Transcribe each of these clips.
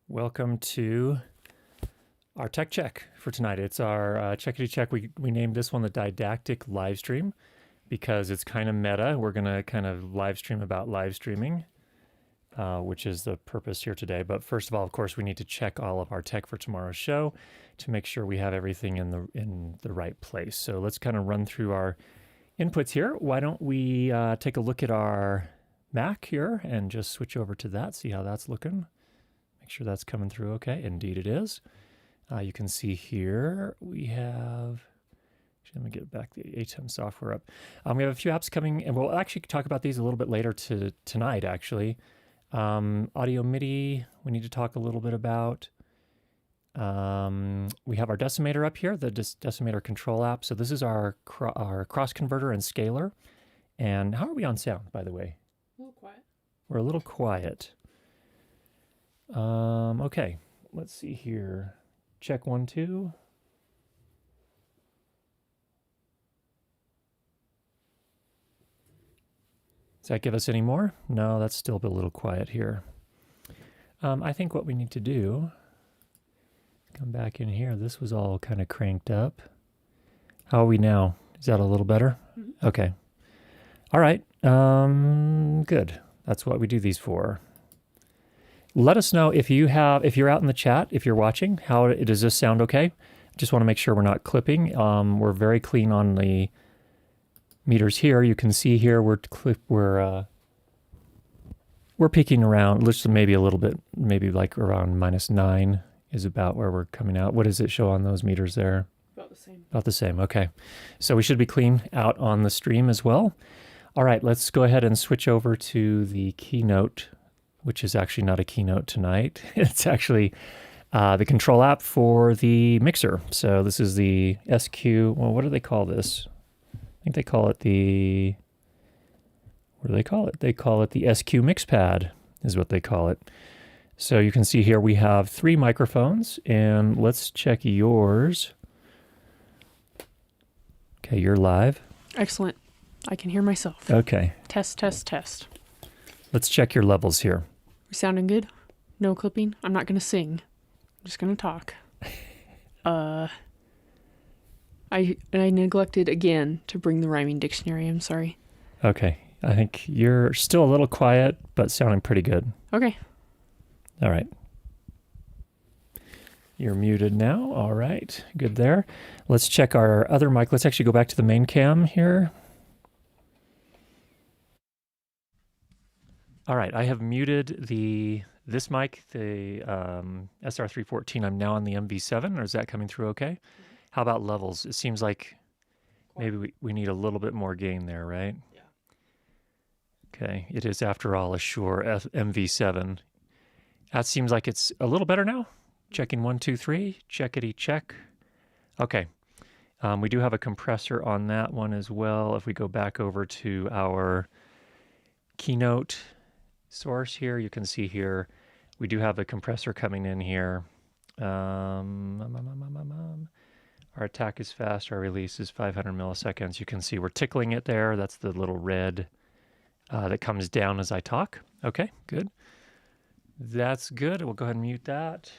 Welcome to our tech check for tonight. It's our Checkity check. We named this one the Didactic Livestream because it's kind of meta. We're going to kind of live stream about live streaming, which is the purpose here today. But first of all, of course, we need to check all of our tech for tomorrow's show to make sure we have everything in the right place. So let's kind of run through our inputs here. Why don't we take a look at our Mac here and just switch over to that, see how that's looking. Make sure that's coming through okay. Indeed it is. You can see here we have, actually let me get back the ATEM software up. We have a few apps coming, and we'll actually talk about these a little bit later tonight actually. Audio MIDI, we need to talk a little bit about. We have our decimator up here, the decimator control app. So this is our cross converter and scaler. And how are we on sound, by the way? A little quiet. We're a little quiet. Okay, let's see here. Check 1, 2. Does that give us any more? No, that's still a little quiet here. I think what we need to do, come back in here. This was all kind of cranked up. How are we now? Is that a little better? Mm-hmm. Okay. All right. Good. That's what we do these for. Let us know if you're out in the chat, if you're watching, does this sound okay? Just want to make sure we're not clipping. We're very clean on the meters here. You can see here we're peaking around, just maybe a little bit, maybe like around -9 is about where we're coming out. What does it show on those meters there? About the same. About the same, okay. So we should be clean out on the stream as well. All right, let's go ahead and switch over to the keynote, which is actually not a keynote tonight. It's actually the control app for the mixer. So this is the SQ, well, what do they call this? I think they call it the, what do they call it? They call it the SQ mix pad is what they call it. So you can see here we have 3 microphones, and let's check yours. Okay, you're live. Excellent. I can hear myself. Okay. Test, test, test. Let's check your levels here. We sounding good? No clipping? I'm not going to sing. I'm just going to talk. I neglected again to bring the rhyming dictionary. I'm sorry. Okay. I think you're still a little quiet, but sounding pretty good. Okay. All right. You're muted now. All right. Good there. Let's check our other mic. Let's actually go back to the main cam here. All right, I have muted this mic, the SR314. I'm now on the MV7, or is that coming through okay? Mm-hmm. How about levels? It seems like maybe we need a little bit more gain there, right? Yeah. Okay, it is after all a Shure MV7. That seems like it's a little better now. Checking 1, 2, 3, checkity check. Okay, we do have a compressor on that one as well. If we go back over to our keynote source here, you can see here we do have a compressor coming in here. Our attack is fast, our release is 500 milliseconds. You can see we're tickling it there. That's the little red that comes down as I talk. Okay, good. That's good. We'll go ahead and mute that.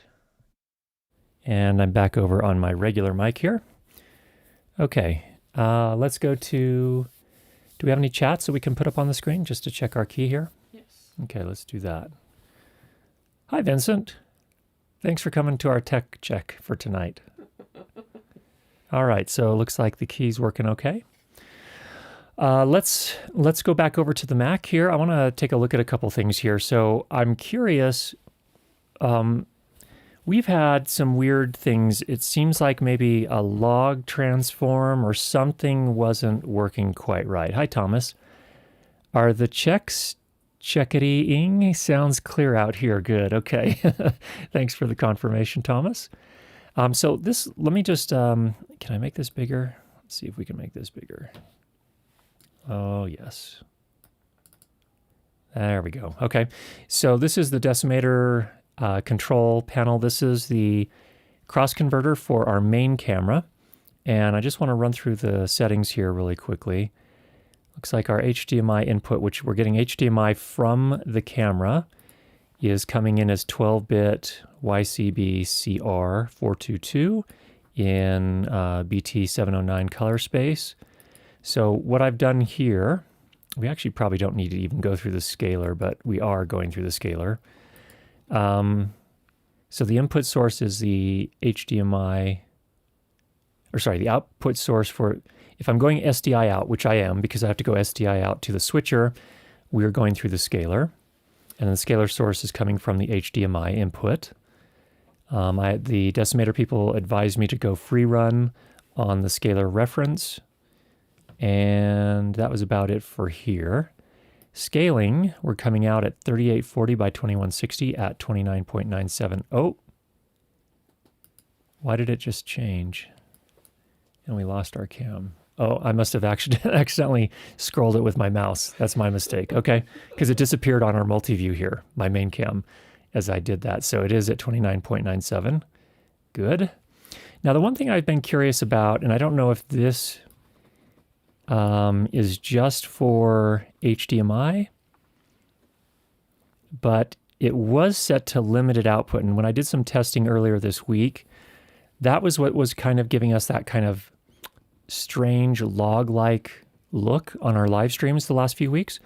And I'm back over on my regular mic here. Okay, let's go to, do we have any chats that we can put up on the screen just to check our key here? Okay, let's do that. Hi, Vincent. Thanks for coming to our tech check for tonight. All right, so it looks like the key's working okay. Let's go back over to the Mac here. I want to take a look at a couple things here. So I'm curious. We've had some weird things. It seems like maybe a log transform or something wasn't working quite right. Hi, Thomas. Are the checks Checkity-ing? Sounds clear out here. Good. Okay. Thanks for the confirmation, Thomas. So this, let me just, can I make this bigger? Let's see if we can make this bigger. Oh, yes. There we go. Okay, so this is the decimator control panel. This is the cross converter for our main camera. And I just want to run through the settings here really quickly. Looks like our HDMI input, which we're getting HDMI from the camera, is coming in as 12-bit YCB CR 422 in BT 709 color space. So what I've done here, we actually probably don't need to even go through the scaler, but we are going through the scaler. So the input source is the HDMI, or sorry, the output source for, if I'm going SDI out, which I am because I have to go SDI out to the switcher, we're going through the scaler. And the scalar source is coming from the HDMI input. The decimator people advised me to go free run on the scalar reference. And that was about it for here. Scaling, we're coming out at 3840 by 2160 at 29.97. Oh, why did it just change? And we lost our cam. Oh, I must have accidentally scrolled it with my mouse. That's my mistake. Okay, because it disappeared on our multi-view here, my main cam, as I did that. So it is at 29.97. Good. Now, the one thing I've been curious about, and I don't know if this is just for HDMI, but it was set to limited output. And when I did some testing earlier this week, that was what was kind of giving us that kind of strange log-like look on our live streams the last few weeks.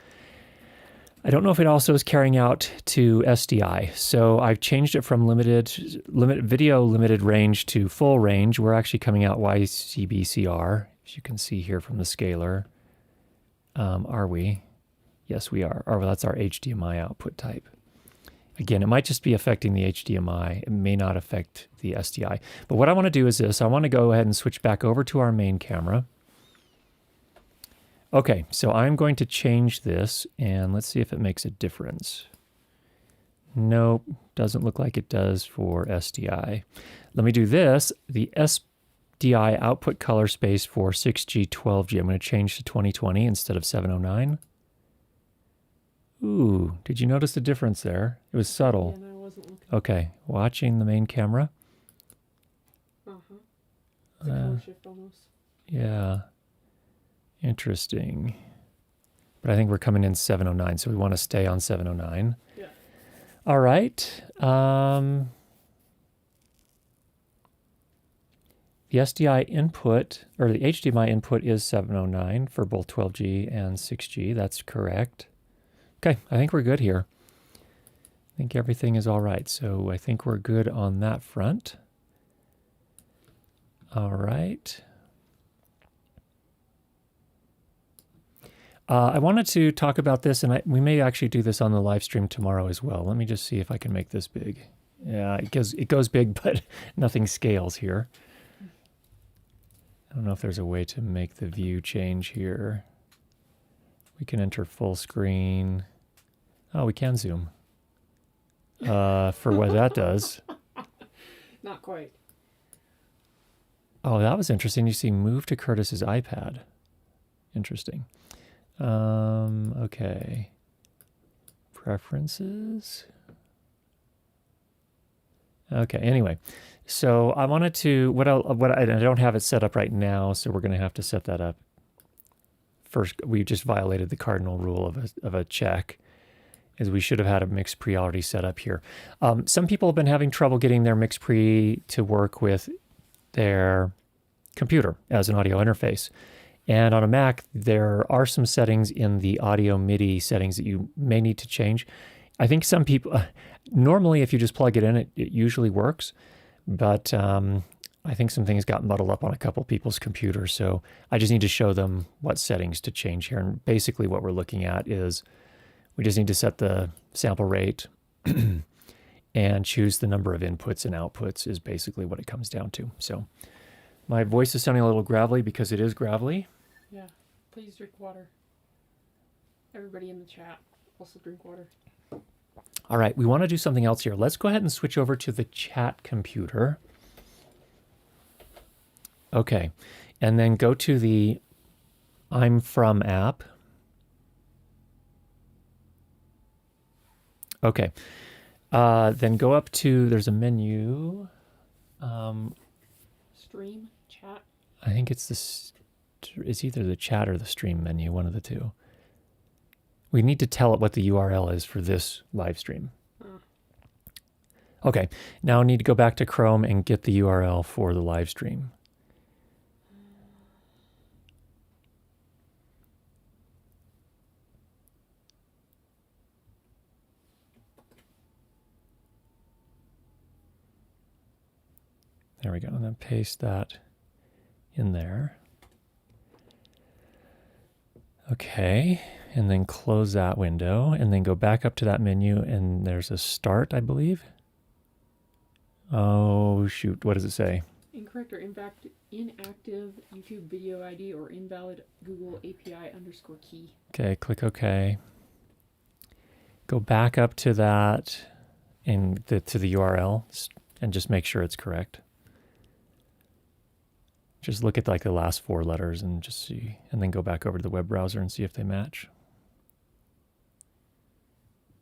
I don't know if it also is carrying out to SDI. So I've changed it from video limited range to full range. We're actually coming out YCBCR, as you can see here from the scaler. Are we? Yes, we are. Well, that's our HDMI output type. Again, it might just be affecting the HDMI. It may not affect the SDI. But what I want to do is this. I want to go ahead and switch back over to our main camera. Okay, so I'm going to change this, and let's see if it makes a difference. Nope, doesn't look like it does for SDI. Let me do this. The SDI output color space for 6G, 12G, I'm going to change to 2020 instead of 709. Ooh, did you notice the difference there? It was subtle. Yeah, no, I wasn't looking. Okay, watching the main camera. Uh-huh. It's a color shift almost. Yeah, interesting. But I think we're coming in 709, so we want to stay on 709. Yeah. All right. The SDI input, or the HDMI input is 709 for both 12G and 6G. That's correct. Okay, I think we're good here. I think everything is all right. So I think we're good on that front. All right. I wanted to talk about this, and we may actually do this on the live stream tomorrow as well. Let me just see if I can make this big. Yeah, it goes big, but nothing scales here. I don't know if there's a way to make the view change here. We can enter full screen. Oh, we can zoom. For what that does. Not quite. Oh, that was interesting. You see move to Curtis's iPad. Interesting. Okay. Preferences. Okay, anyway. So I wanted to, I don't have it set up right now, so we're going to have to set that up. First, we just violated the cardinal rule of a check, as we should have had a mix pre already set up here. Some people have been having trouble getting their mix pre to work with their computer as an audio interface. And on a Mac, there are some settings in the audio MIDI settings that you may need to change. I think some people, normally if you just plug it in, it usually works. But I think some things got muddled up on a couple people's computers, so I just need to show them what settings to change here. And basically what we're looking at is we just need to set the sample rate and choose the number of inputs and outputs is basically what it comes down to. So my voice is sounding a little gravelly because it is gravelly. Yeah, please drink water. Everybody in the chat also drink water. All right, we want to do something else here. Let's go ahead and switch over to the chat computer. Okay, and then go to the I'm From app. Okay. Then go up to, there's a menu. Stream, chat. I think it's either the chat or the stream menu, one of the two. We need to tell it what the URL is for this live stream. Okay, now I need to go back to Chrome and get the URL for the live stream. There we go, and then paste that in there. Okay, and then close that window, and then go back up to that menu, and there's a start, I believe. Oh, shoot, what does it say? Incorrect or inactive YouTube video ID or invalid Google API _key. Okay, click OK. Go back up to that, and to the URL, and just make sure it's correct. Just look at like the last 4 letters and just see, and then go back over to the web browser and see if they match.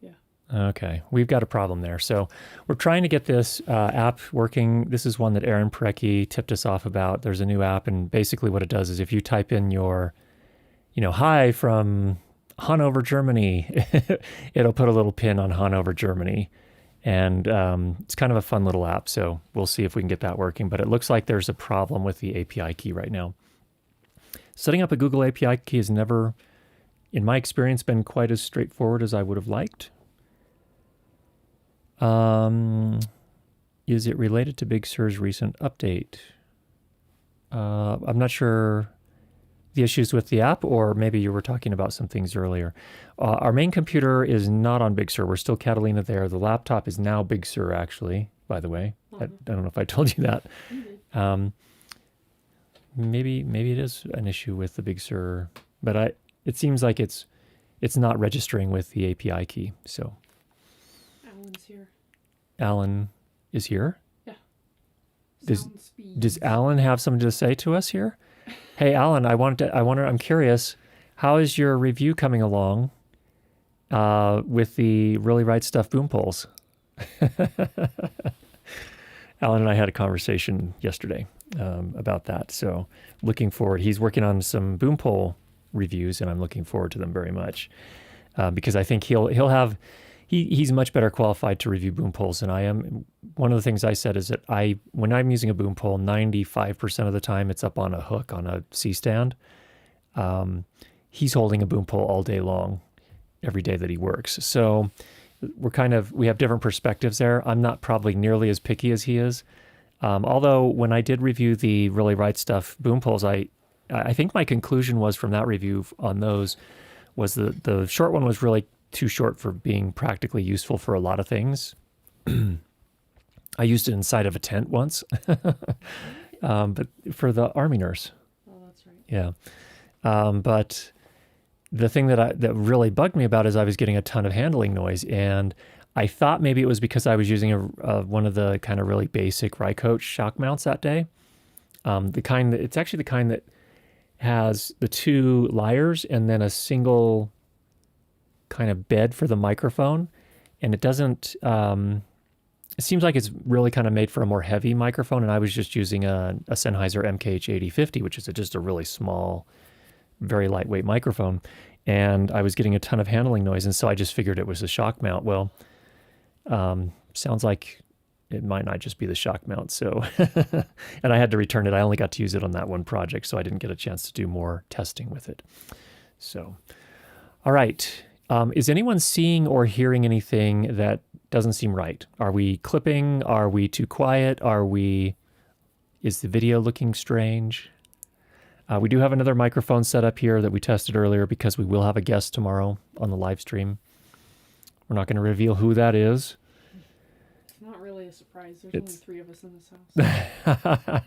Yeah. Okay, we've got a problem there. So we're trying to get this app working. This is one that Aaron Parecki tipped us off about. There's a new app, and basically what it does is if you type in your, hi from Hanover, Germany, it'll put a little pin on Hanover, Germany. And it's kind of a fun little app, so we'll see if we can get that working. But it looks like there's a problem with the API key right now. Setting up a Google API key has never, in my experience, been quite as straightforward as I would have liked. Is it related to Big Sur's recent update? I'm not sure the issues with the app, or maybe you were talking about some things earlier. Our main computer is not on Big Sur. We're still Catalina there. The laptop is now Big Sur, actually, by the way. I don't know if I told you that. Maybe it is an issue with the Big Sur, but it seems like it's not registering with the API key. So Alan's here. Alan is here? Yeah. Does Alan have something to say to us here? Hey, Alan, I'm curious, how is your review coming along with the Really Right Stuff boom poles? Alan and I had a conversation yesterday about that. So looking forward. He's working on some boom pole reviews, and I'm looking forward to them very much because I think he's much better qualified to review boom poles than I am. One of the things I said is that when I'm using a boom pole, 95% of the time it's up on a hook on a C-stand. He's holding a boom pole all day long, every day that he works. So we have different perspectives there. I'm not probably nearly as picky as he is. Although when I did review the Really Right Stuff boom poles, I think my conclusion was from that review on those was the short one was really too short for being practically useful for a lot of things. I used it inside of a tent once, but for the Army nurse. Oh, that's right. Yeah. But the thing that really bugged me about is I was getting a ton of handling noise, and I thought maybe it was because I was using one of the kind of really basic Rycoach shock mounts that day. It's actually the kind that has the 2 lyres and then a single kind of bed for the microphone, and it doesn't it seems like it's really kind of made for a more heavy microphone, and I was just using a Sennheiser MKH8050, which is just a really small, very lightweight microphone, and I was getting a ton of handling noise, and so I just figured it was a shock mount. Well, sounds like it might not just be the shock mount, so and I had to return it. I only got to use it on that one project, so I didn't get a chance to do more testing with it. So, all right. Is anyone seeing or hearing anything that doesn't seem right? Are we clipping? Are we too quiet? Is the video looking strange? We do have another microphone set up here that we tested earlier because we will have a guest tomorrow on the live stream. We're not going to reveal who that is. It's not really a surprise. There's only 3 of us in this house.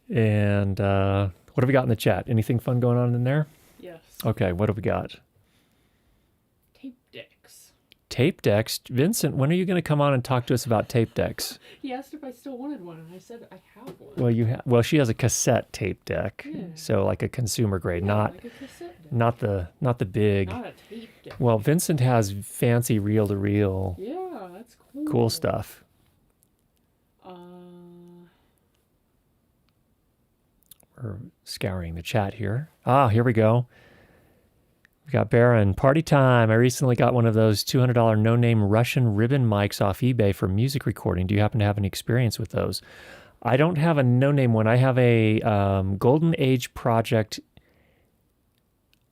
And what have we got in the chat? Anything fun going on in there? Yes. Okay, what have we got? Tape decks. Tape decks? Vincent, when are you going to come on and talk to us about tape decks? He asked if I still wanted one, and I said I have one. Well, she has a cassette tape deck, Yeah. so like a consumer grade, Yeah, like a cassette deck. not the big. Not a tape Didactic. Well, Vincent has fancy reel-to-reel Yeah, that's cool. cool stuff. We're scouring the chat here. Ah, here we go. We got Baron. Party time. I recently got one of those $200 no-name Russian ribbon mics off eBay for music recording. Do you happen to have any experience with those? I don't have a no-name one. I have a Golden Age Project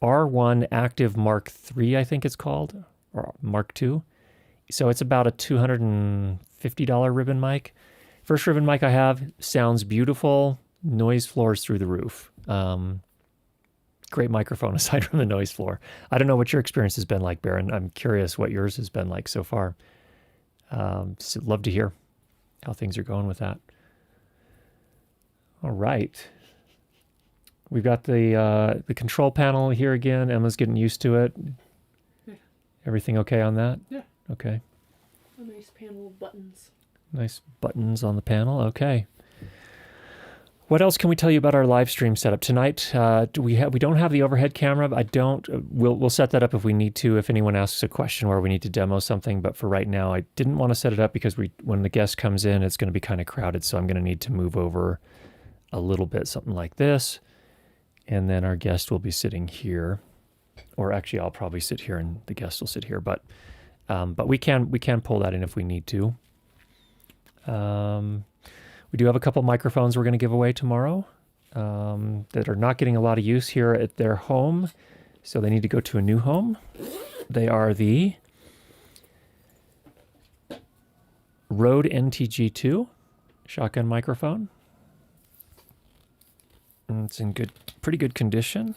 R1 Active Mark III, I think it's called, or Mark II. So it's about a $250 ribbon mic. First ribbon mic I have, sounds beautiful, noise floors through the roof. Great microphone aside from the noise floor. I don't know what your experience has been like, Baron. I'm curious what yours has been like so far. So love to hear how things are going with that. All right. We've got the control panel here again. Emma's getting used to it. Yeah. Everything okay on that? Yeah. Okay. A nice panel of buttons. Nice buttons on the panel. Okay. What else can we tell you about our live stream setup tonight? We don't have the overhead camera. We'll set that up if we need to. If anyone asks a question where we need to demo something, but for right now, I didn't want to set it up because when the guest comes in, it's going to be kind of crowded. So I'm going to need to move over a little bit, something like this, and then our guest will be sitting here, or actually, I'll probably sit here and the guest will sit here. But we can pull that in if we need to. We do have a couple microphones we're going to give away tomorrow that are not getting a lot of use here at their home, so they need to go to a new home. They are the Rode NTG2 shotgun microphone. And it's in pretty good condition.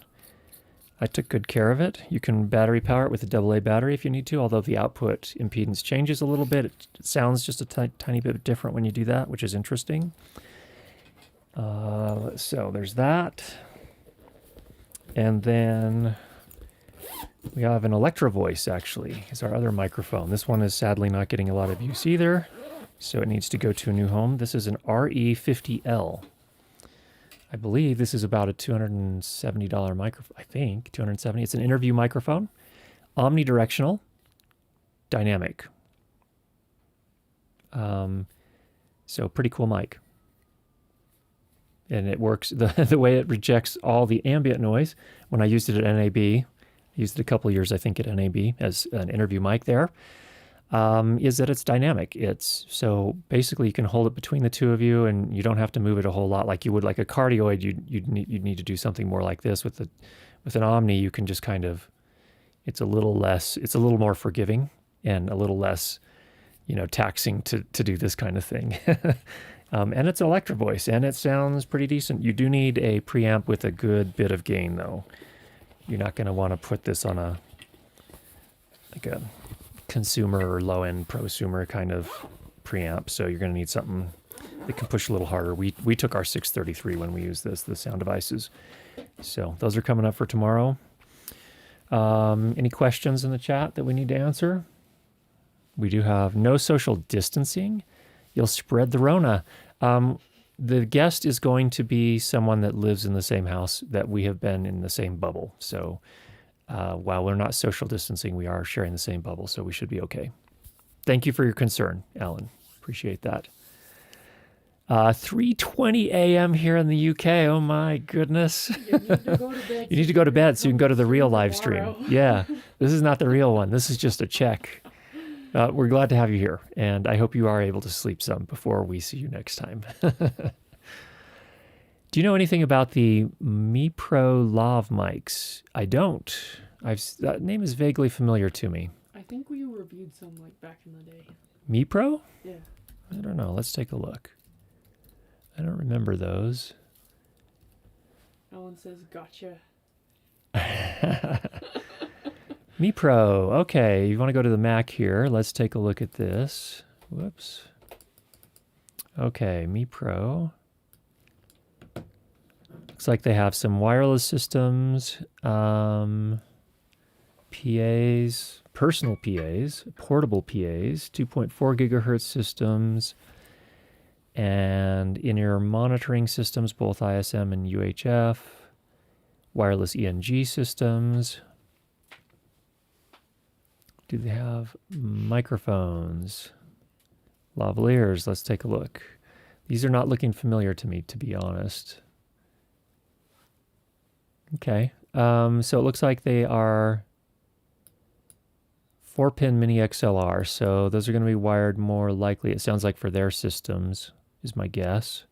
I took good care of it. You can battery power it with a AA battery if you need to, although the output impedance changes a little bit. It sounds just a tiny bit different when you do that, which is interesting. So there's that. And then we have an Electro Voice, actually, is our other microphone. This one is sadly not getting a lot of use either, so it needs to go to a new home. This is an RE50L. I believe this is about a $270 microphone. I think $270. It's an interview microphone, omnidirectional, dynamic. So pretty cool mic. And it works the way it rejects all the ambient noise. When I used it at NAB, I used it a couple of years, I think, at NAB as an interview mic there. Is that it's dynamic. So basically you can hold it between the two of you, and you don't have to move it a whole lot like you would like a cardioid. You'd need to do something more like this with an Omni. You can just kind of, it's a little more forgiving and a little less, taxing to do this kind of thing. And it's an Electro Voice, and it sounds pretty decent. You do need a preamp with a good bit of gain, though. You're not going to want to put this on a consumer or low-end prosumer kind of preamp, so you're going to need something that can push a little harder. We took our 633 when we used the sound devices. So those are coming up for tomorrow. Any questions in the chat that we need to answer? We do have no social distancing. You'll spread the Rona. The guest is going to be someone that lives in the same house that we have been in the same bubble. So while we're not social distancing, we are sharing the same bubble, so we should be okay. Thank you for your concern, Alan. Appreciate that. 3:20 a.m. here in the UK. Oh my goodness. You need to go to bed. You need to go to bed so you can go to the real live stream. Yeah, this is not the real one. This is just a check. We're glad to have you here, and I hope you are able to sleep some before we see you next time. Do you know anything about the Mi Pro Lav mics? I don't. That name is vaguely familiar to me. I think we reviewed some back in the day. Mi Pro? Yeah. I don't know. Let's take a look. I don't remember those. Alan says, gotcha. Mi Pro. Okay, you want to go to the Mac here. Let's take a look at this. Whoops. Okay, Mi Pro. Looks like they have some wireless systems, PAs, personal PAs, portable PAs, 2.4 gigahertz systems, and in-ear monitoring systems, both ISM and UHF, wireless ENG systems. Do they have microphones? Lavaliers, let's take a look. These are not looking familiar to me, to be honest. Okay, so it looks like they are 4-pin mini XLR, so those are going to be wired more likely, it sounds like, for their systems, is my guess.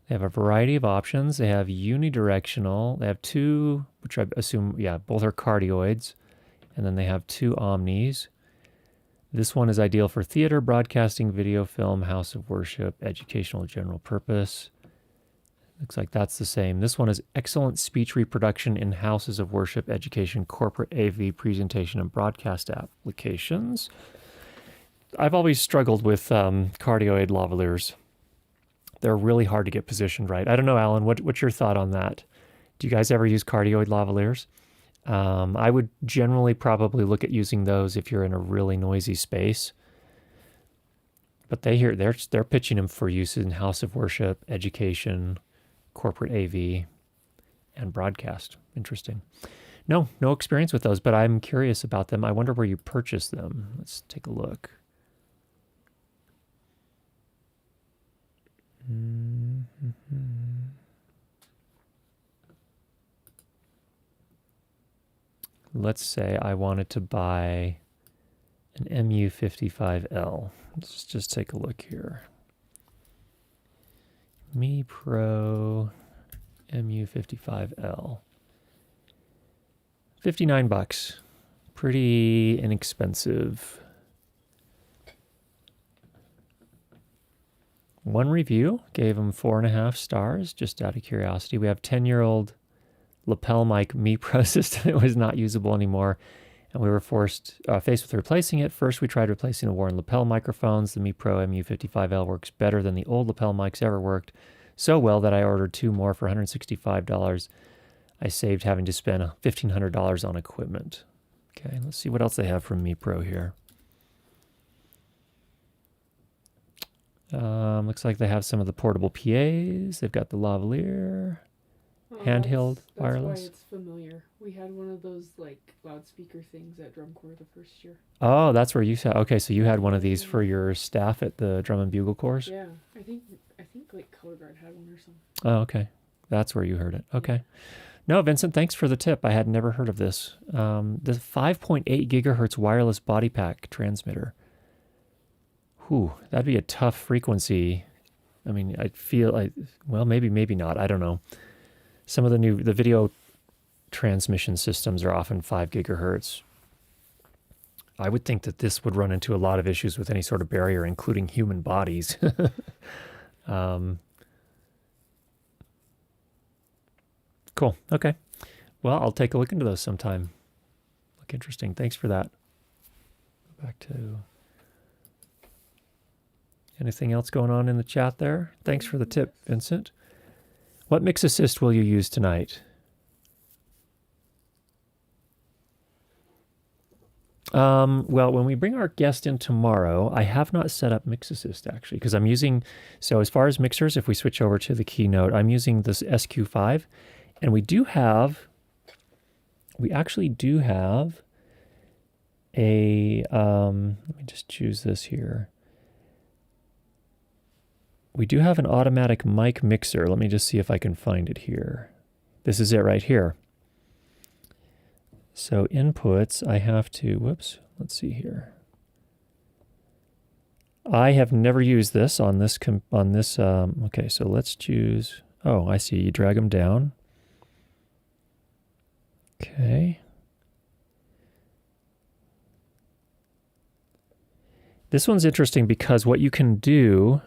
They have a variety of options. They have unidirectional. They have two, which I assume, yeah, both are cardioids. And then they have two omnis. This one is ideal for theater, broadcasting, video, film, house of worship, educational, general purpose. Looks like that's the same. This one is excellent speech reproduction in houses of worship, education, corporate AV, presentation, and broadcast applications. I've always struggled with cardioid lavaliers. They're really hard to get positioned right. I don't know, Alan, what's your thought on that? Do you guys ever use cardioid lavaliers? I would generally probably look at using those if you're in a really noisy space. But they're pitching them for use in house of worship, education, corporate AV, and broadcast. Interesting. No experience with those, but I'm curious about them. I wonder where you purchase them. Let's take a look. Let's say I wanted to buy an MU55L. Let's just take a look here. Mi Pro MU55L. $59. Pretty inexpensive. One review gave them 4.5 stars, just out of curiosity. We have 10-year-old lapel mic Mi Pro system. It was not usable anymore, and we were faced with replacing it. First, we tried replacing the worn lapel microphones. The Mi Pro MU55L works better than the old lapel mics ever worked, so well that I ordered 2 more for $165. I saved having to spend $1,500 on equipment. Okay, let's see what else they have from Mi Pro here. Looks like they have some of the portable PAs. They've got the lavalier. Handheld, wireless. That's why it's familiar. We had one of those like loudspeaker things at drum corps the first year. Oh, that's where you said. Okay, so you had one of these for your staff at the drum and bugle corps. Yeah, I think like Color Guard had one or something. Oh, okay, that's where you heard it. Okay. No, Vincent, thanks for the tip. I had never heard of this. The 5.8 gigahertz wireless body pack transmitter. Whew, that'd be a tough frequency. I mean, I feel like, well, maybe not. I don't know. Some of the video transmission systems are often 5 gigahertz. I would think that this would run into a lot of issues with any sort of barrier, including human bodies. Cool. Okay. Well, I'll take a look into those sometime. Look interesting. Thanks for that. Back to anything else going on in the chat there? Thanks for the tip, Vincent. What mix assist will you use tonight? Well, when we bring our guest in tomorrow, I have not set up Mix Assist actually, because I'm using, so as far as mixers, if we switch over to the Keynote, I'm using this SQ5, and we actually do have a, let me just choose this here. We do have an automatic mic mixer. Let me just see if I can find it here. This is it right here. So inputs, I have to, whoops, let's see here. I have never used this on this, okay, so let's choose, oh, I see, you drag them down. Okay. This one's interesting because what you can do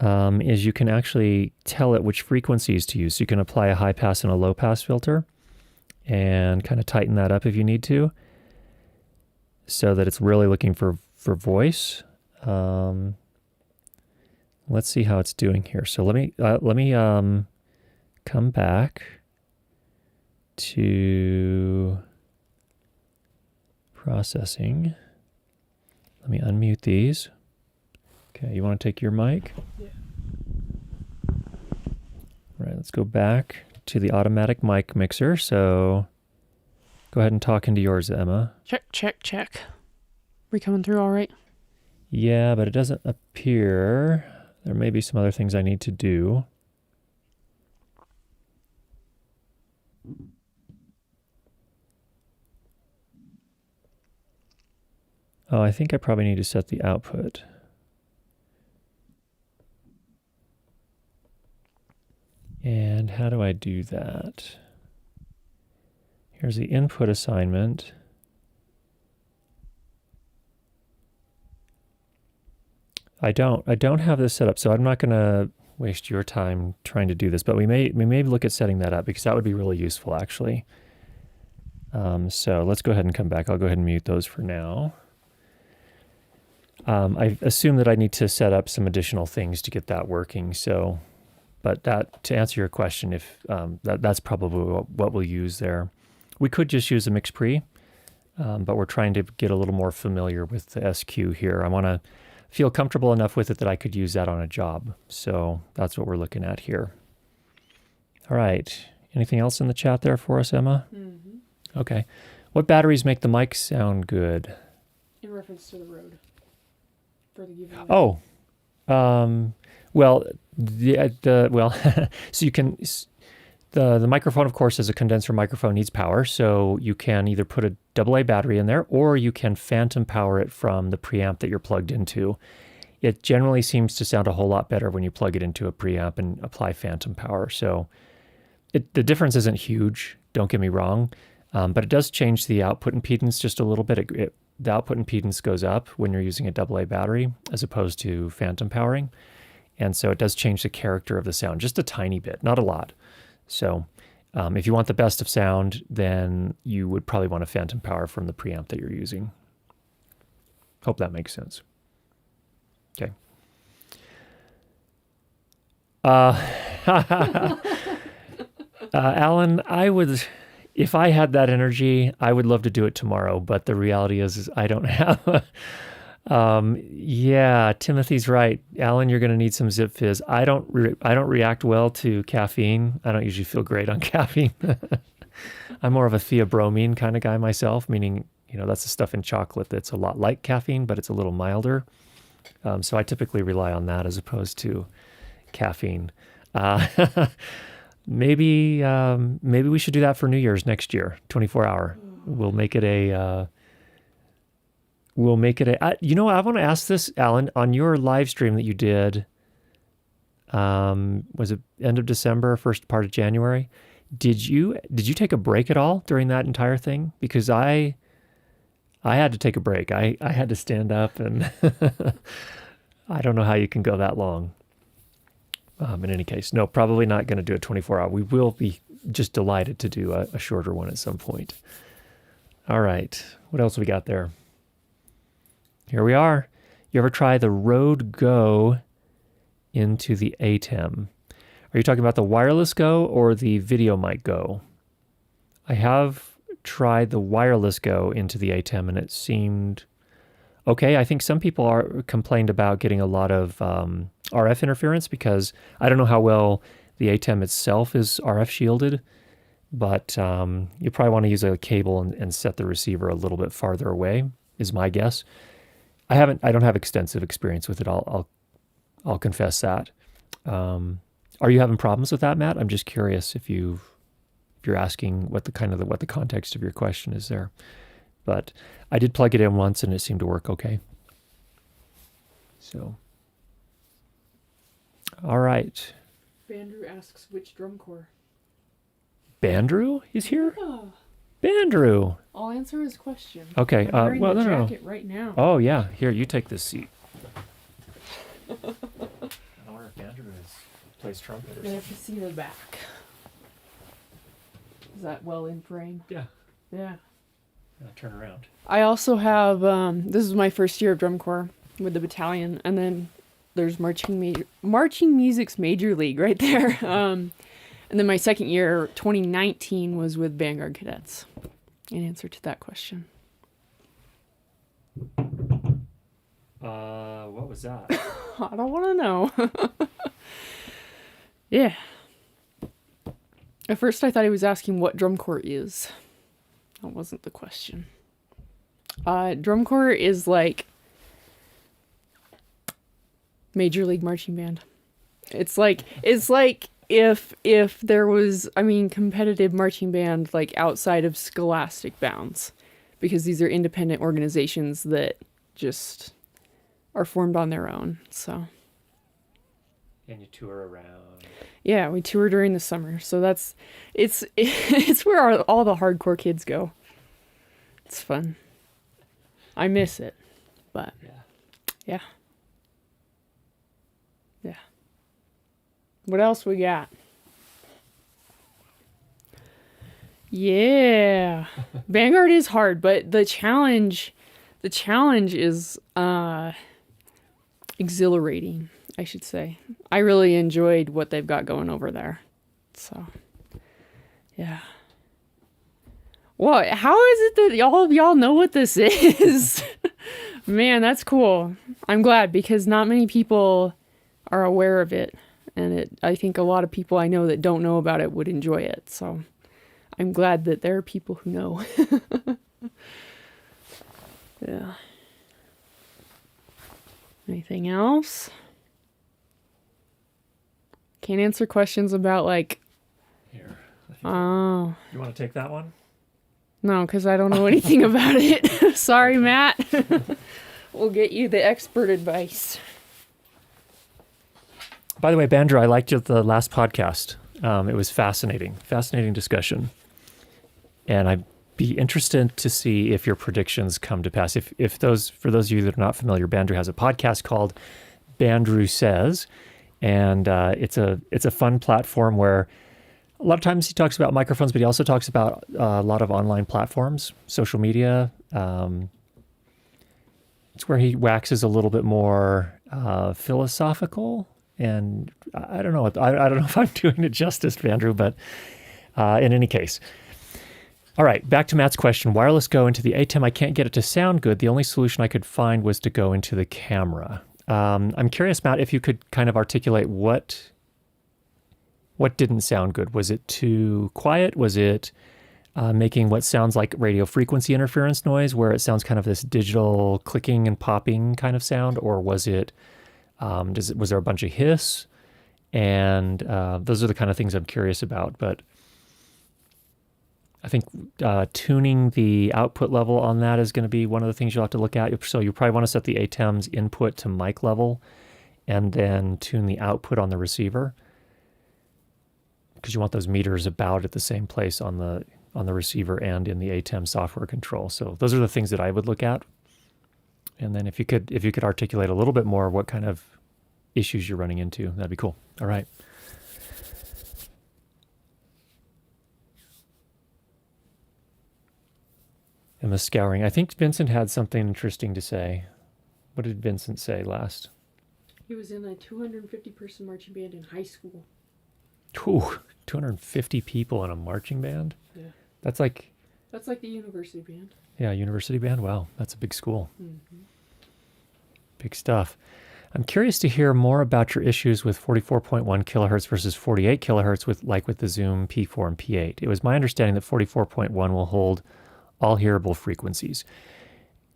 is you can actually tell it which frequencies to use. So you can apply a high pass and a low pass filter and kind of tighten that up if you need to, so that it's really looking for voice. Let's see how it's doing here. So let me come back to processing. Let me unmute these. Okay, you want to take your mic? Yeah. All right, let's go back to the automatic mic mixer. So Go ahead and talk into yours, Emma. Check, check, check. We coming through all right? Yeah, but it doesn't appear. There may be some other things I need to do. Oh, I think I probably need to set the output. And how do I do that? Here's the input assignment. I don't have this set up, so I'm not going to waste your time trying to do this, but we may look at setting that up because that would be really useful actually. So let's go ahead and come back. I'll go ahead and mute those for now. I assume that I need to set up some additional things to get that working. So, but that, to answer your question, if that's probably what we'll use there. We could just use a mix pre, but we're trying to get a little more familiar with the SQ here. I want to feel comfortable enough with it that I could use that on a job. So that's what we're looking at here. All right. Anything else in the chat there for us, Emma? Mm-hmm. Okay. What batteries make the mic sound good? In reference to the road. For the giveaway. Oh, well, so you can, the microphone, of course, as a condenser microphone needs power. So you can either put a AA battery in there, or you can phantom power it from the preamp that you're plugged into. It generally seems to sound a whole lot better when you plug it into a preamp and apply phantom power. So the difference isn't huge, don't get me wrong, but it does change the output impedance just a little bit. The output impedance goes up when you're using a AA battery as opposed to phantom powering. And so it does change the character of the sound just a tiny bit, not a lot. So if you want the best of sound, then you would probably want a phantom power from the preamp that you're using. Hope that makes sense. Okay. Alan, if I had that energy, I would love to do it tomorrow, but the reality is I don't have. Yeah, Timothy's right. Alan, you're going to need some Zip Fizz. I don't react well to caffeine. I don't usually feel great on caffeine. I'm more of a theobromine kind of guy myself, meaning, that's the stuff in chocolate that's a lot like caffeine, but it's a little milder. So I typically rely on that as opposed to caffeine. Maybe we should do that for New Year's next year, 24-hour. We'll make it a, I want to ask this, Alan, on your live stream that you did, was it end of December, first part of January? Did you take a break at all during that entire thing? Because I had to take a break. I had to stand up and I don't know how you can go that long. In any case, no, probably not going to do a 24-hour. We will be just delighted to do a shorter one at some point. All right. What else we got there? Here we are. You ever try the Rode Go into the ATEM? Are you talking about the wireless Go or the video mic Go? I have tried the wireless Go into the ATEM and it seemed okay. I think some people complained about getting a lot of RF interference because I don't know how well the ATEM itself is RF shielded, but you probably want to use a cable and set the receiver a little bit farther away, is my guess. I don't have extensive experience with it. I'll confess that. Are you having problems with that, Matt? I'm just curious if you're asking what the context of your question is there. But I did plug it in once and it seemed to work okay. So, all right. Bandrew asks which drum corps. Bandrew is here? Yeah. Bandrew. I'll answer his question. Okay. I'm wearing the no. jacket right now. Oh yeah. Here, you take this seat. I don't wonder if Andrew plays trumpet or I have to see the back. Is that well in frame? Yeah. Yeah. Turn around. I also have, this is my first year of drum corps with the battalion, and then there's marching music's major league right there. And then my second year, 2019, was with Vanguard Cadets. In answer to that question. What was that? I don't want to know. Yeah. At first I thought he was asking what drum corps is. That wasn't the question. Drum corps is like Major League Marching Band. It's like if there was, competitive marching band like outside of scholastic bounds, because these are independent organizations that just are formed on their own. So. And you tour around. Yeah, we tour during the summer, so it's where all the hardcore kids go. It's fun. I miss it, but yeah. What else we got? Yeah, Vanguard is hard, but the challenge is exhilarating, I should say. I really enjoyed what they've got going over there. So, yeah. Well, how is it that y'all know what this is? Man, that's cool. I'm glad, because not many people are aware of it. And I think a lot of people I know that don't know about it would enjoy it. So I'm glad that there are people who know. Yeah. Anything else? Can't answer questions about like... Here. Oh. You want to take that one? No, because I don't know anything about it. Sorry, Matt. We'll get you the expert advice. By the way, Bandra, I liked the last podcast. It was fascinating discussion. And I'd be interested to see if your predictions come to pass. If those, for those of you that are not familiar, Bandrew has a podcast called Bandrew Says, and it's a fun platform where a lot of times he talks about microphones, but he also talks about a lot of online platforms, social media. It's where he waxes a little bit more philosophical. And I don't know. I don't know if I'm doing it justice, Andrew, but in any case. All right, back to Matt's question. Wireless go into the ATEM. I can't get it to sound good. The only solution I could find was to go into the camera. I'm curious, Matt, if you could kind of articulate what didn't sound good. Was it too quiet? Was it making what sounds like radio frequency interference noise, where it sounds kind of this digital clicking and popping kind of sound? Or was it... was there a bunch of hiss? And those are the kind of things I'm curious about. But I think tuning the output level on that is going to be one of the things you'll have to look at. So you probably want to set the ATEM's input to mic level and then tune the output on the receiver, because you want those meters about at the same place on the receiver and in the ATEM software control. So those are the things that I would look at. And then if you could articulate a little bit more what kind of issues you're running into, that'd be cool. All right. And the scouring. I think Vincent had something interesting to say. What did Vincent say last? He was in a 250-person marching band in high school. Ooh, 250 people in a marching band? Yeah. That's like the university band. Yeah, university band. Wow, that's a big school. Mm-hmm. Big stuff. I'm curious to hear more about your issues with 44.1 kilohertz versus 48 kilohertz with the Zoom P4 and P8. It was my understanding that 44.1 will hold all hearable frequencies.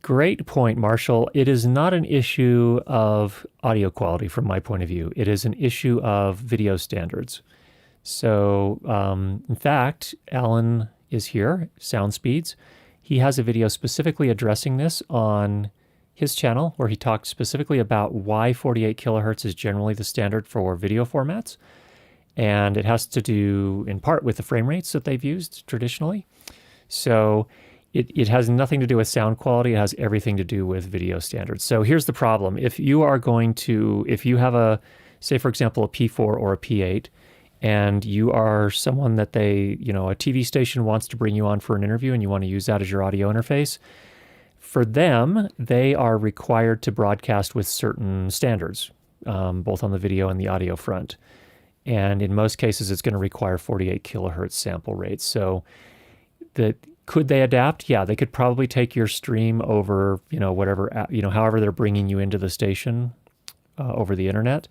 Great point, Marshall. It is not an issue of audio quality from my point of view. It is an issue of video standards. So, in fact, Alan is here, Sound Speeds. He has a video specifically addressing this on his channel, where he talked specifically about why 48 kilohertz is generally the standard for video formats. And it has to do in part with the frame rates that they've used traditionally. So it has nothing to do with sound quality. It has everything to do with video standards. So here's the problem. If you have say for example, a P4 or a P8, and you are someone that a TV station wants to bring you on for an interview and you want to use that as your audio interface, for them, they are required to broadcast with certain standards, both on the video and the audio front. And in most cases, it's going to require 48 kilohertz sample rates. So could they adapt? Yeah, they could probably take your stream over, however they're bringing you into the station over the internet,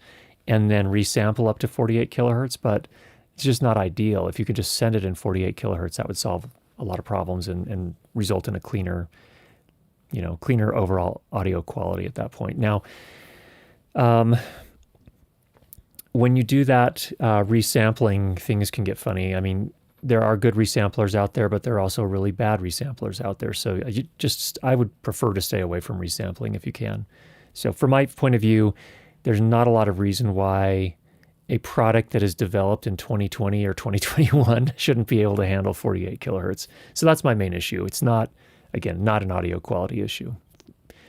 and then resample up to 48 kilohertz, but it's just not ideal. If you could just send it in 48 kilohertz, that would solve a lot of problems and result in a cleaner, cleaner overall audio quality at that point. Now, when you do that resampling, things can get funny. I mean, there are good resamplers out there, but there are also really bad resamplers out there. So I would prefer to stay away from resampling if you can. So from my point of view, there's not a lot of reason why a product that is developed in 2020 or 2021 shouldn't be able to handle 48 kilohertz. So that's my main issue. It's not, again, not an audio quality issue.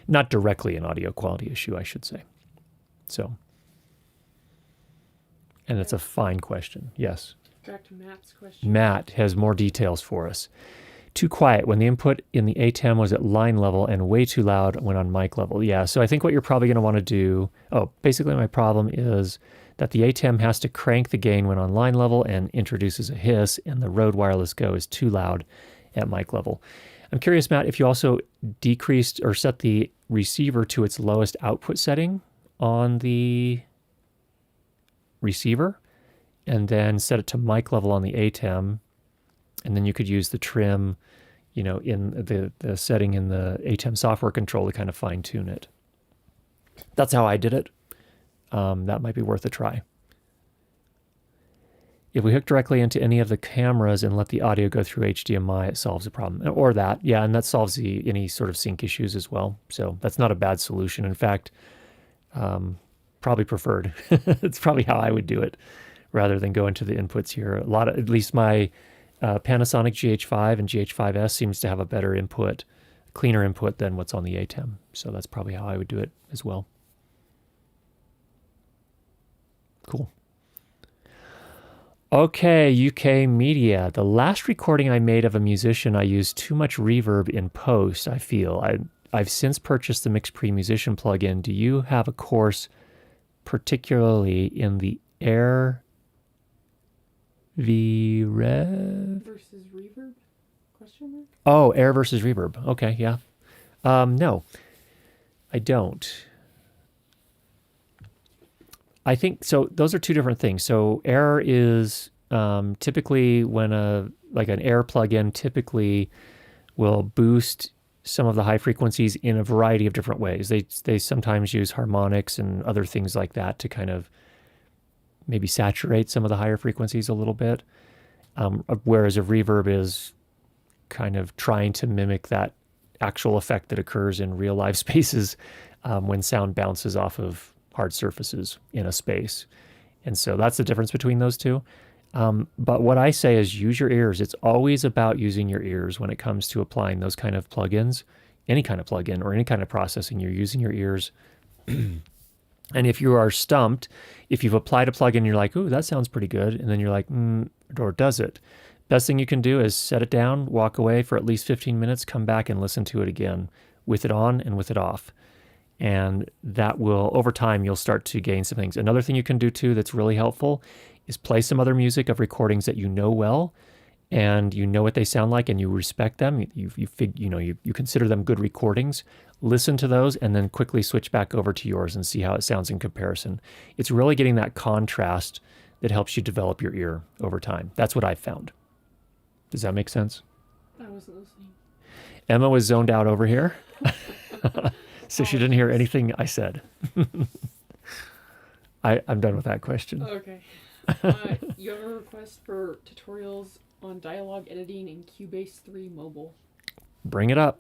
Not directly an audio quality issue, I should say. So, and it's a fine question. Yes. Back to Matt's question. Matt has more details for us. Too quiet when the input in the ATEM was at line level and way too loud when on mic level. Yeah, so I think what you're probably going to want to do, basically my problem is that the ATEM has to crank the gain when on line level and introduces a hiss, and the Rode Wireless Go is too loud at mic level. I'm curious, Matt, if you also decreased or set the receiver to its lowest output setting on the receiver, and then set it to mic level on the ATEM, and then you could use the trim, in the setting in the ATEM software control to kind of fine tune it. That's how I did it. That might be worth a try. If we hook directly into any of the cameras and let the audio go through HDMI, it solves the problem. Or that, yeah, and that solves any sort of sync issues as well. So that's not a bad solution. In fact, probably preferred. It's probably how I would do it, rather than go into the inputs here. At least my Panasonic GH5 and GH5S seems to have a better input, cleaner input than what's on the ATEM. So that's probably how I would do it as well. Cool. Okay, UK media. The last recording I made of a musician, I used too much reverb in post, I feel. I've since purchased the MixPre Musician plugin. Do you have a course particularly in the Air versus reverb? Question mark? Oh, air versus reverb. Okay, yeah. No, I don't. I think so. Those are two different things. So air is typically when an air plugin typically will boost some of the high frequencies in a variety of different ways. They sometimes use harmonics and other things like that to kind of maybe saturate some of the higher frequencies a little bit. Whereas a reverb is kind of trying to mimic that actual effect that occurs in real live spaces when sound bounces off of hard surfaces in a space. And so that's the difference between those two. But what I say is use your ears. It's always about using your ears when it comes to applying those kind of plugins. Any kind of plugin or any kind of processing, you're using your ears. And if you are stumped, if you've applied a plugin, you're like, ooh, that sounds pretty good. And then you're like, or does it? Best thing you can do is set it down, walk away for at least 15 minutes, come back and listen to it again with it on and with it off. And that will, over time, you'll start to gain some things. Another thing you can do too that's really helpful is play some other music of recordings that you know well, and you know what they sound like, and you respect them. You consider them good recordings. Listen to those, and then quickly switch back over to yours and see how it sounds in comparison. It's really getting that contrast that helps you develop your ear over time. That's what I've found. Does that make sense? I wasn't listening. Emma was zoned out over here. So she didn't hear anything I said. I'm done with that question. Okay. You have a request for tutorials on dialogue editing in Cubase 3 mobile. Bring it up.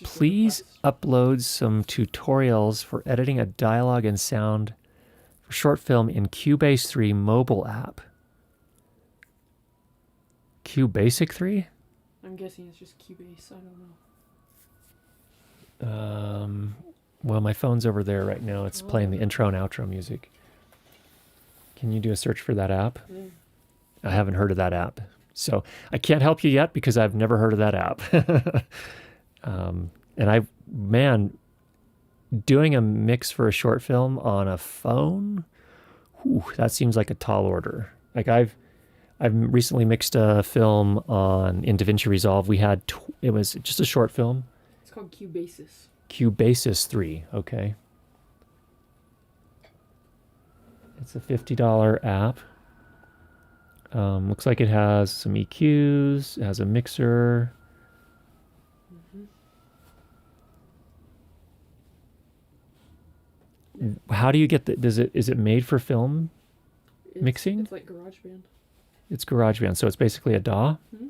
Please upload some tutorials for editing a dialogue and sound for short film in Cubase 3 mobile app. QBasic 3? I'm guessing it's just Cubase. I don't know. Well, my phone's over there right now. It's playing the intro and outro music. Can you do a search for that app? I haven't heard of that app. So I can't help you yet because I've never heard of that app. Doing a mix for a short film on a phone, that seems like a tall order. Like I've recently mixed a film in DaVinci Resolve. It was just a short film. It's called Cubasis. Cubasis 3, okay. It's a $50 app. Looks like it has some EQs, it has a mixer. How do you get is it made for film mixing? It's like GarageBand. It's GarageBand, so it's basically a DAW. Mm-hmm.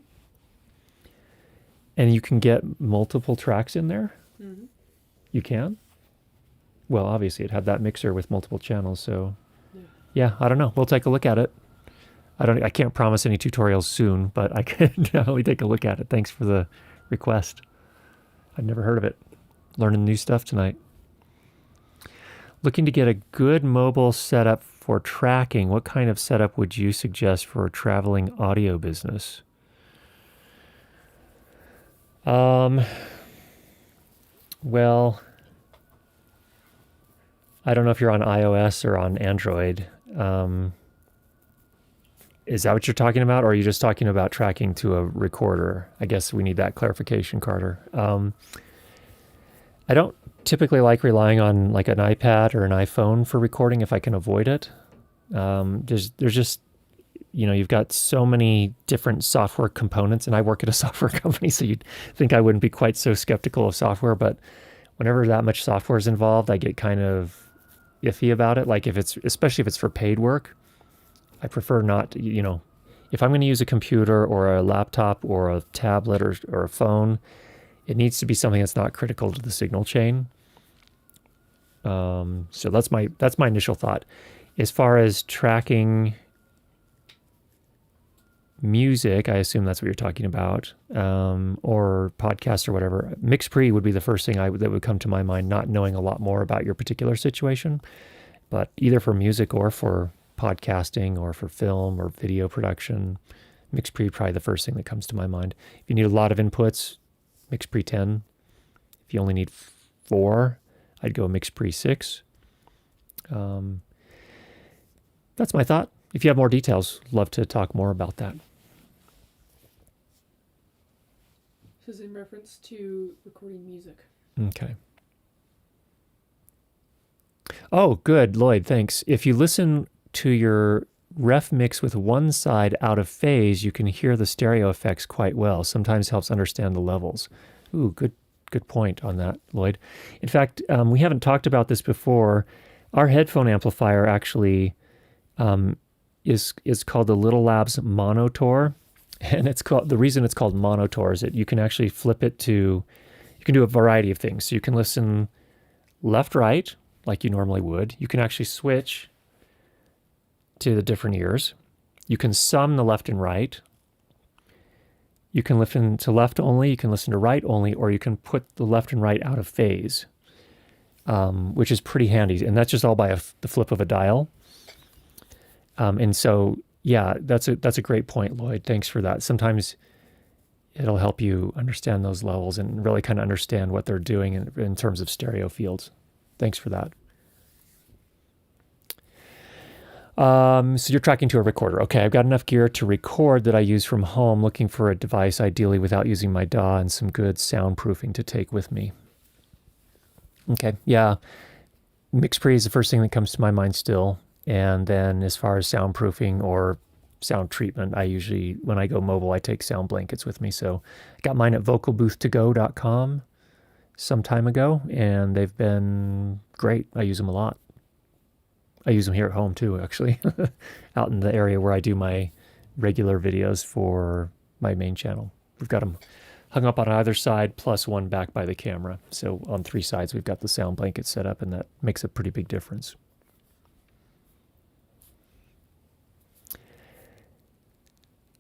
And you can get multiple tracks in there? Mm-hmm. You can? Well, obviously it had that mixer with multiple channels, so yeah, I don't know. We'll take a look at it. I can't promise any tutorials soon, but I can definitely take a look at it. Thanks for the request. I'd never heard of it. Learning new stuff tonight. Looking to get a good mobile setup for tracking. What kind of setup would you suggest for a traveling audio business? Well, I don't know if you're on iOS or on Android. Is that what you're talking about? Or are you just talking about tracking to a recorder? I guess we need that clarification, Carter. I don't typically like relying on like an iPad or an iPhone for recording if I can avoid it. There's just, you've got so many different software components, and I work at a software company, so you'd think I wouldn't be quite so skeptical of software, but whenever that much software is involved, I get kind of iffy about it. Like especially if it's for paid work, I prefer not, if I'm going to use a computer or a laptop or a tablet or a phone, it needs to be something that's not critical to the signal chain. So that's my initial thought. As far as tracking music, I assume that's what you're talking about, or podcasts or whatever. MixPre would be the first thing that would come to my mind, not knowing a lot more about your particular situation, but either for music or for podcasting or for film or video production, MixPre probably the first thing that comes to my mind. If you need a lot of inputs, MixPre 10. If you only need 4, I'd go MixPre 6. That's my thought. If you have more details, love to talk more about that. This is in reference to recording music. Okay. Oh, good, Lloyd, thanks. If you listen to your ref mix with one side out of phase, you can hear the stereo effects quite well. Sometimes helps understand the levels. Ooh, good point on that, Lloyd. In fact, we haven't talked about this before. Our headphone amplifier actually is called the Little Labs Monotor, and the reason it's called Monotor is that you can actually flip it to, you can do a variety of things. So you can listen left, right, like you normally would. You can actually switch to the different ears. You can sum the left and right. You can listen to left only, you can listen to right only, or you can put the left and right out of phase, which is pretty handy. And that's just all by the flip of a dial. And so, yeah, that's a great point, Lloyd. Thanks for that. Sometimes it'll help you understand those levels and really kind of understand what they're doing in terms of stereo fields. Thanks for that. So you're tracking to a recorder. Okay, I've got enough gear to record that I use from home, looking for a device ideally without using my DAW and some good soundproofing to take with me. Okay, yeah. MixPre is the first thing that comes to my mind still. And then as far as soundproofing or sound treatment, I usually, when I go mobile, I take sound blankets with me. So I got mine at vocalbooth2go.com some time ago, and they've been great. I use them a lot. I use them here at home too, actually, out in the area where I do my regular videos for my main channel. We've got them hung up on either side, plus one back by the camera. So on 3 sides, we've got the sound blanket set up, and that makes a pretty big difference.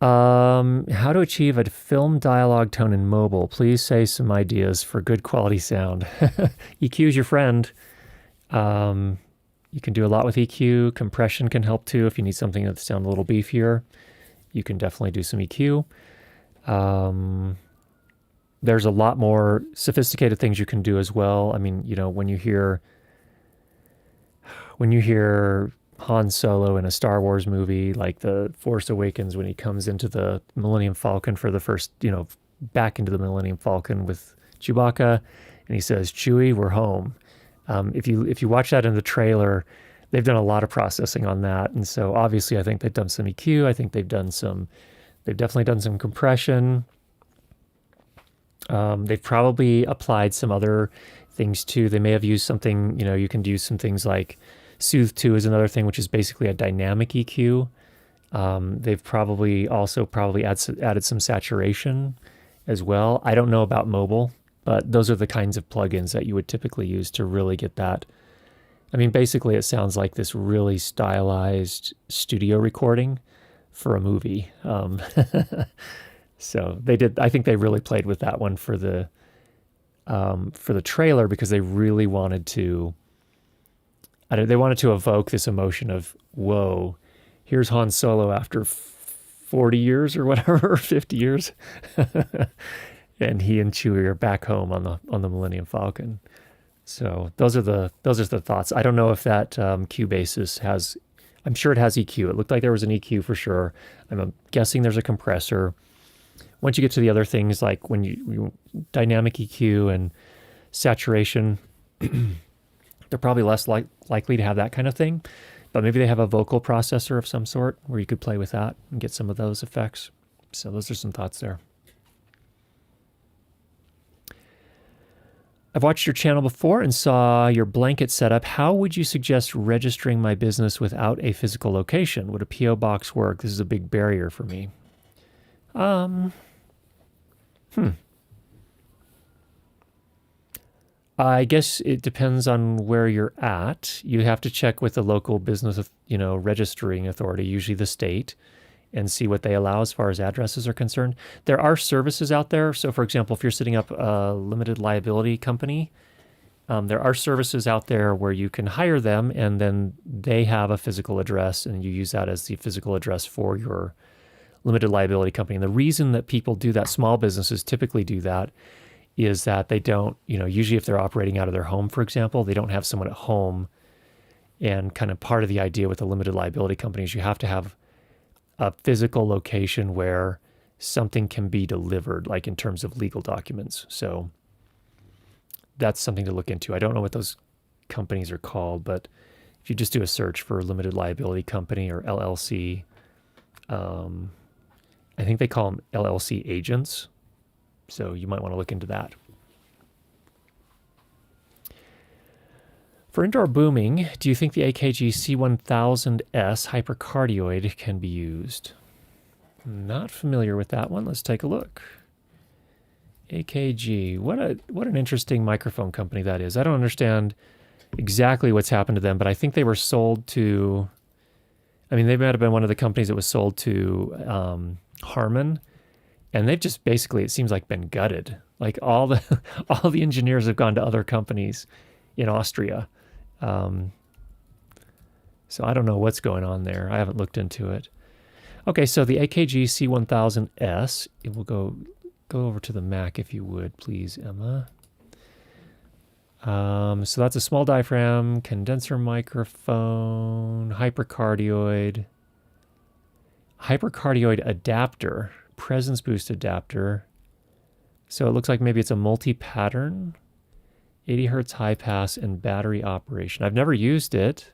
How to achieve a film dialogue tone in mobile. Please say some ideas for good quality sound. EQ is your friend. You can do a lot with EQ. Compression can help too. If you need something that sounds a little beefier, you can definitely do some EQ. There's a lot more sophisticated things you can do as well. I mean, when you hear Han Solo in a Star Wars movie, like The Force Awakens, when he comes into the Millennium Falcon for the first, back into the Millennium Falcon with Chewbacca, and he says, "Chewie, we're home." If you watch that in the trailer, they've done a lot of processing on that. And so obviously I think they've done some EQ. I think they've definitely done some compression. They've probably applied some other things too. They may have used something, you can use some things like Soothe 2 is another thing, which is basically a dynamic EQ. They've probably added some saturation as well. I don't know about mobile, but those are the kinds of plugins that you would typically use to really get that. I mean, basically it sounds like this really stylized studio recording for a movie. So I think they really played with that one for the trailer, because they really wanted to, they wanted to evoke this emotion of, whoa, here's Han Solo after 40 years or whatever, 50 years. And he and Chewie are back home on the Millennium Falcon. So those are the thoughts. I don't know if that Cubasis has, I'm sure it has EQ. It looked like there was an EQ for sure. I'm guessing there's a compressor. Once you get to the other things, like when you dynamic EQ and saturation, they're probably less likely to have that kind of thing. But maybe they have a vocal processor of some sort where you could play with that and get some of those effects. So those are some thoughts there. I've watched your channel before and saw your blanket setup. How would you suggest registering my business without a physical location? Would a P.O. box work? This is a big barrier for me. I guess it depends on where you're at. You have to check with the local business, registering authority, usually the state, and see what they allow as far as addresses are concerned. There are services out there. So, for example, if you're setting up a limited liability company, there are services out there where you can hire them, and then they have a physical address, and you use that as the physical address for your limited liability company. And the reason that people do that, small businesses typically do that, is that they don't, usually if they're operating out of their home, for example, they don't have someone at home. And kind of part of the idea with a limited liability company is you have to have a physical location where something can be delivered, like in terms of legal documents. So that's something to look into. I don't know what those companies are called, but if you just do a search for limited liability company or LLC, I think they call them LLC agents. So you might want to look into that. For indoor booming, do you think the AKG C1000S hypercardioid can be used? Not familiar with that one. Let's take a look. AKG, what an interesting microphone company that is. I don't understand exactly what's happened to them, but I think they were sold to, they might have been one of the companies that was sold to Harman, and they've just basically, it seems like, been gutted. Like all the engineers have gone to other companies in Austria. So I don't know what's going on there. I haven't looked into it. Okay, so the AKG C1000S, it will go over to the Mac if you would, please, Emma. So that's a small diaphragm, condenser microphone, hypercardioid adapter, presence boost adapter. So it looks like maybe it's a multi-pattern, 80 hertz high pass, and battery operation. I've never used it.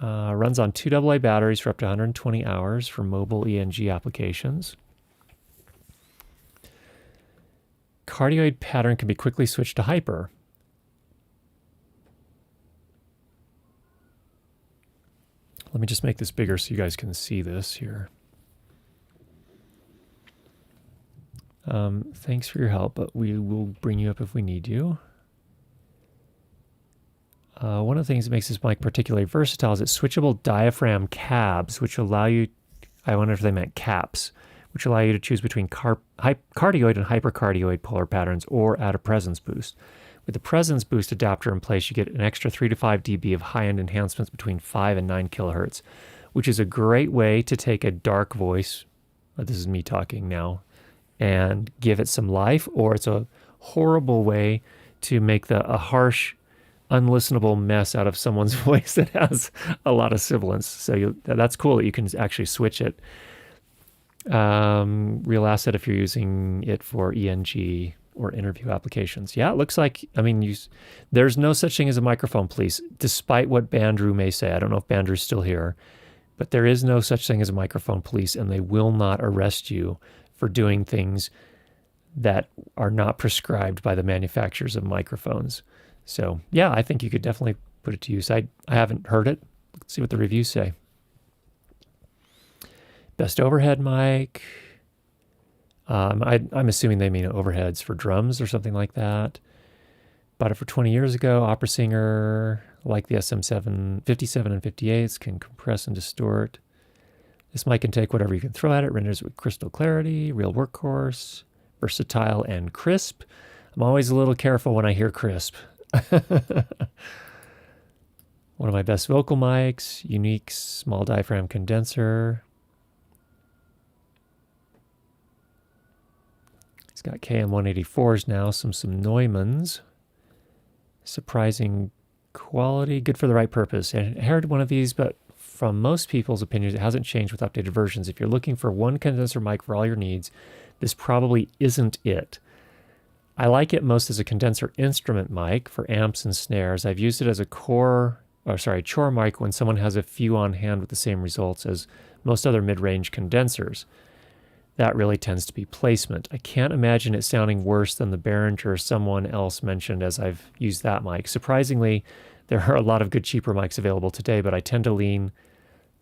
Runs on 2 AA batteries for up to 120 hours for mobile ENG applications. Cardioid pattern can be quickly switched to hyper. Let me just make this bigger so you guys can see this here. Thanks for your help, but we will bring you up if we need you. One of the things that makes this mic particularly versatile is its switchable diaphragm cabs, which allow you, I wonder if they meant caps, which allow you to choose between cardioid and hypercardioid polar patterns or add a presence boost. With the presence boost adapter in place, you get an extra 3 to 5 dB of high-end enhancements between 5 and 9 kilohertz, which is a great way to take a dark voice, this is me talking now, and give it some life, or it's a horrible way to make a harsh, unlistenable mess out of someone's voice that has a lot of sibilance. So that's cool that you can actually switch it. Real asset if you're using it for ENG or interview applications. Yeah, it looks like, I mean, there's no such thing as a microphone police, despite what Bandrew may say. I don't know if Bandrew's still here, but there is no such thing as a microphone police, and they will not arrest you for doing things that are not prescribed by the manufacturers of microphones. So yeah, I think you could definitely put it to use. I haven't heard it. Let's see what the reviews say. Best overhead mic. I'm assuming they mean overheads for drums or something like that. Bought it for 20 years ago. Opera singer, like the SM7, 57 and 58s, can compress and distort. This mic can take whatever you can throw at it, renders with crystal clarity, real workhorse, versatile and crisp. I'm always a little careful when I hear crisp. One of my best vocal mics, unique small diaphragm condenser. It's got KM184s now, some Neumanns. Surprising quality, good for the right purpose. I heard one of these, but from most people's opinions, it hasn't changed with updated versions. If you're looking for one condenser mic for all your needs, this probably isn't it. I like it most as a condenser instrument mic for amps and snares. I've used it as a chore mic when someone has a few on hand with the same results as most other mid-range condensers. That really tends to be placement. I can't imagine it sounding worse than the Behringer someone else mentioned as I've used that mic. Surprisingly, there are a lot of good cheaper mics available today, but I tend to lean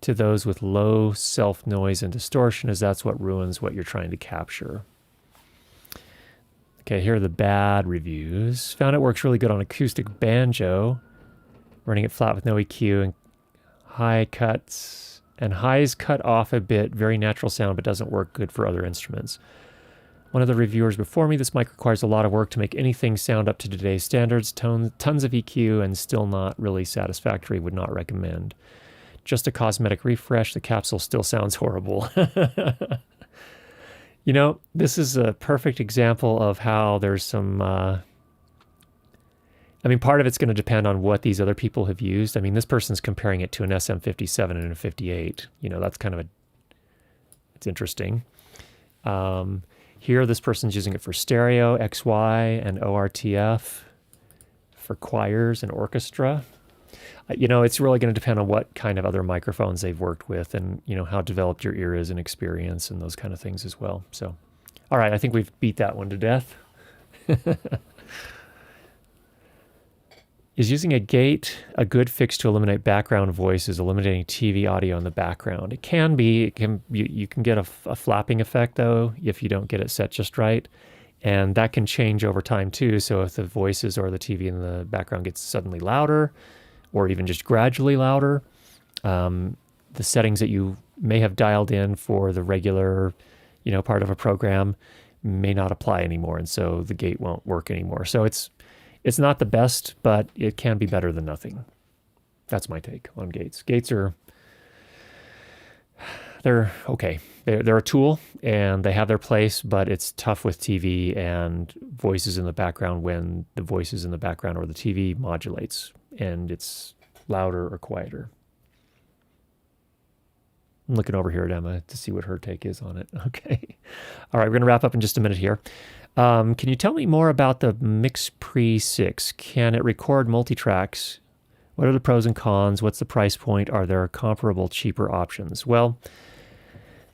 to those with low self-noise and distortion, as that's what ruins what you're trying to capture. Okay, here are the bad reviews. Found it works really good on acoustic banjo, running it flat with no EQ and high cuts. And highs cut off a bit, very natural sound, but doesn't work good for other instruments. One of the reviewers before me, this mic requires a lot of work to make anything sound up to today's standards, tons of EQ, and still not really satisfactory, would not recommend. Just a cosmetic refresh, the capsule still sounds horrible. You know, this is a perfect example of how there's some... part of it's going to depend on what these other people have used. I mean, this person's comparing it to an SM57 and a 58. You know, that's kind of it's interesting. Here, this person's using it for stereo, XY, and ORTF, for choirs and orchestra. You know, it's really going to depend on what kind of other microphones they've worked with and, you know, how developed your ear is and experience and those kind of things as well. So, all right, I think we've beat that one to death. Is using a gate a good fix to eliminate background voices, eliminating TV audio in the background? It can be. You can get a flapping effect, though, if you don't get it set just right. And that can change over time, too. So if the voices or the TV in the background gets suddenly louder or even just gradually louder, the settings that you may have dialed in for the regular, you know, part of a program may not apply anymore. And so the gate won't work anymore. So it's not the best, but it can be better than nothing. That's my take on gates. Gates they're okay. They're a tool and they have their place, but it's tough with TV and voices in the background when the voices in the background or the TV modulates and it's louder or quieter. I'm looking over here at Emma to see what her take is on it. Okay. All right, we're going to wrap up in just a minute here. Can you tell me more about the MixPre 6? Can it record multi-tracks? What are the pros and cons? What's the price point? Are there comparable, cheaper options? Well,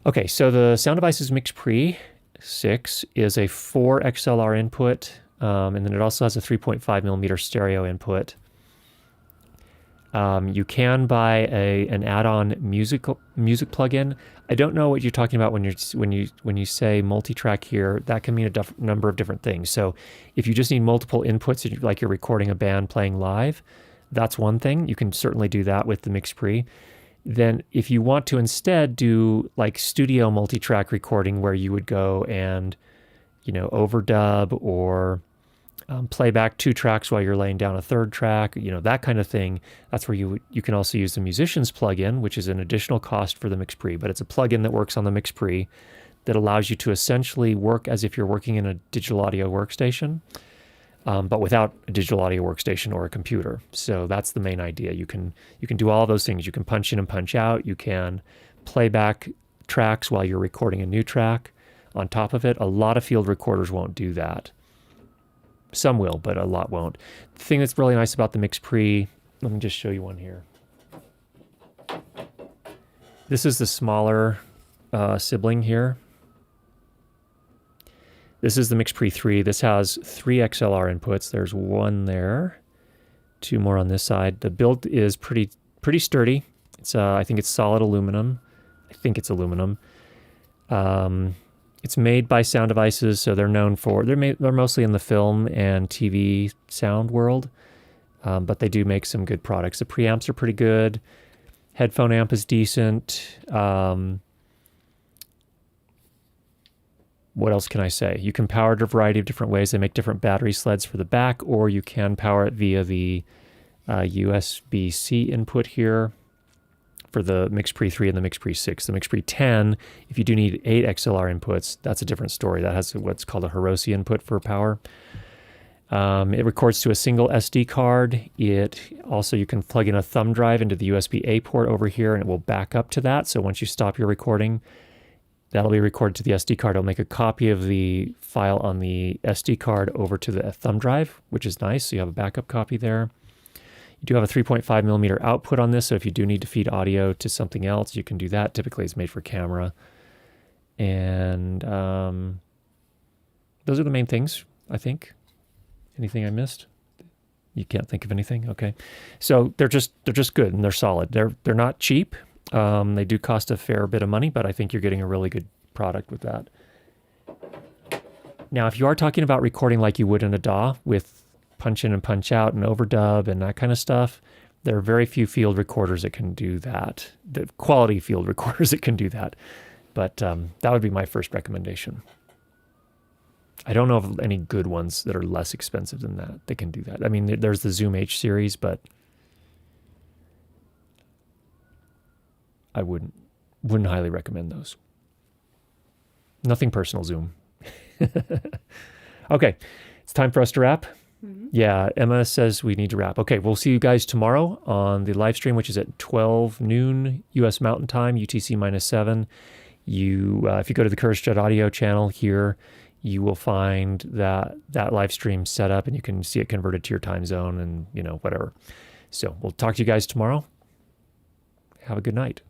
okay, so the sound device's MixPre 6 is a 4 XLR input, and then it also has a 3.5 millimeter stereo input. You can buy an add-on music plugin. I don't know what you're talking about when you say multi-track here. That can mean a number of different things. So if you just need multiple inputs, like you're recording a band playing live, that's one thing. You can certainly do that with the MixPre. Then if you want to instead do like studio multi-track recording where you would go and, you know, overdub or play back 2 tracks while you're laying down a 3rd track, you know, that kind of thing. That's where you can also use the Musicians plugin, which is an additional cost for the MixPre, but it's a plugin that works on the MixPre that allows you to essentially work as if you're working in a digital audio workstation, but without a digital audio workstation or a computer. So that's the main idea. You can do all those things. You can punch in and punch out. You can play back tracks while you're recording a new track on top of it. A lot of field recorders won't do that. Some will, but a lot won't. The thing that's really nice about the Mix Pre, let me just show you one here. This is the smaller sibling here. This is the Mix Pre 3. This has 3 XLR inputs. There's one there, 2 more on this side. The build is pretty sturdy. It's I think it's solid aluminum. I think it's aluminum. It's made by Sound Devices, so they're known for they're mostly in the film and TV sound world, but they do make some good products. The preamps are pretty good. Headphone amp is decent. What else can I say? You can power it a variety of different ways. They make different battery sleds for the back, or you can power it via the USB-C input here for the Mix Pre 3 and the Mix Pre 6. The Mix Pre 10, if you do need 8 XLR inputs, that's a different story. That has what's called a Hiroshi input for power. It records to a single SD card. It also, you can plug in a thumb drive into the USB-A port over here, and it will back up to that. So once you stop your recording, that'll be recorded to the SD card. It'll make a copy of the file on the SD card over to the thumb drive, which is nice. So you have a backup copy there. You do have a 3.5 millimeter output on this, so if you do need to feed audio to something else, you can do that. Typically, it's made for camera. And those are the main things, I think. Anything I missed? You can't think of anything? Okay. So they're just good and they're solid. They're not cheap. They do cost a fair bit of money, but I think you're getting a really good product with that. Now, if you are talking about recording like you would in a DAW with punch in and punch out and overdub and that kind of stuff, there are very few field recorders that can do that. The quality field recorders that can do that. But that would be my first recommendation. I don't know of any good ones that are less expensive than that can do that. I mean, there's the Zoom H series, but I wouldn't highly recommend those. Nothing personal, Zoom. Okay, it's time for us to wrap. Mm-hmm. Yeah, Emma says we need to wrap. Okay, we'll see you guys tomorrow on the live stream, which is at 12 noon U.S. Mountain Time, UTC -7. If you go to the Courage Jet Audio channel here, you will find that live stream set up, and you can see it converted to your time zone and whatever. So we'll talk to you guys tomorrow. Have a good night.